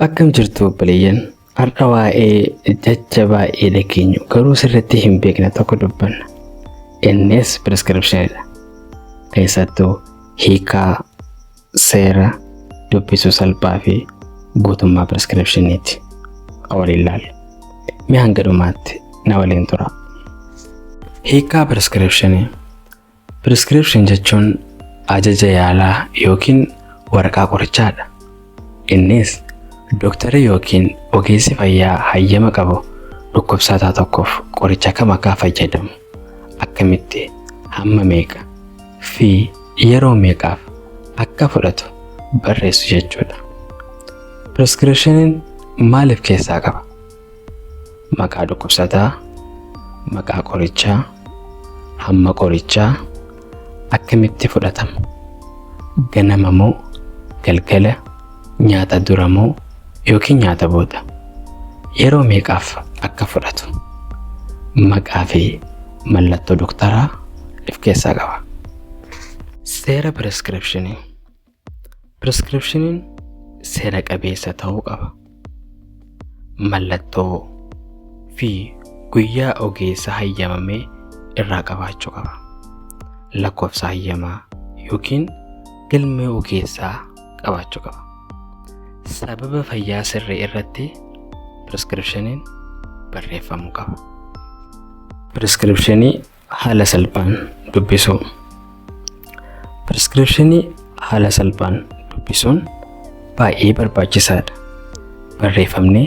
Akkam jirtu obboleeyyan, har'a waa'ee jajjabaa dhageenyu garuu sirriitti hin beekne tokko dubbanna. Innis prescriptionidha. Keessattuu hiikaa seera dubbisuu salphaa fi guutummaa prescriptioniiti. Waliin ilaalu. Mee hanga dhumaatti na waliin tura. Hiikaa prescriptionii. Prescription jechuun ajaja yaalaa yookiin waraqaa qorichaadha. Innis Doktari yookiin ogeessi fayyaa hayyama qabu dhukkubsataa tokkoof qoricha kam akka fayyadamu, akkamitti, hamma meeqa fi yeroo meeqaaf akka fudhatu barreessu jechuudha. Prescriptioniin maaliif keessaa qaba? Maqaa dhukkubsataa, maqaa qorichaa, hamma qorichaa, akkamitti fudhatamu, ganama moo galgala, nyaata dura moo yookiin nyaata booda, yeroo meeqaaf akka fudhatu, maqaa fi mallattoo doktaraa of keessaa qaba. Seera prescriptionii. Prescriptioniin seera qabeessa ta'uu qaba. Mallattoo fi guyyaa ogeessa hayyamamee irraa qabaachuu qaba. Lakkoofsa hayyamaa yookiin galmee ogeessaa qabaachuu qaba. Sababa fayyaa sirrii irratti prescriptioniin barreeffamuu qaba. Prescriptionii haala salphaan dubbisuu. Prescriptionii haala salphaan dubbisuun baay'ee barbaachisaadha. Barreeffamni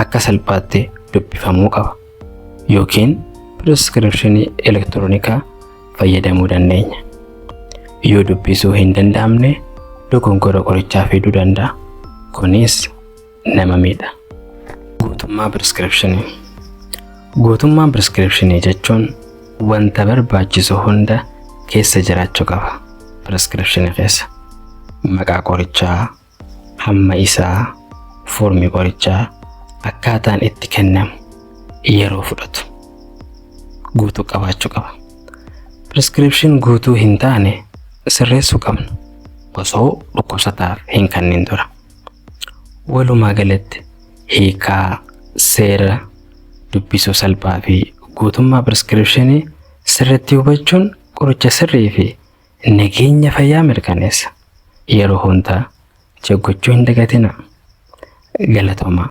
akka salphaatti dubbifamuu qaba. Yookiin prescriptionii elektiroonikaa fayyadamuu dandeenya. Yoo dubbisuu hin danda'amne dogongora qorichaa fiduu danda'a. Kunis nama miidha. Guutummaa prescriptionii. Guutummaa prescriptionii jechuun wanta barbaachisu hunda keessa jiraachuu qaba. Prescriptionii keessa maqaa qorichaa, hamma isaa, foormii qorichaa, akkaataan itti kennamu, yeroo fudhatu guutuu qabaachuu qaba. Prescription guutuu hin taane sirreessuu qabna osoo dhukkubsataaf hin kennin dura. Walumaa galatti hiikaa seera dubbisuu salphaa fi guutummaa prescriptionii sirriitti hubachuun qoricha sirrii fi nageenya fayyaa mirkaneessa. Yeroo hundaa gochuu hin dagatinaa. Galatoomaa.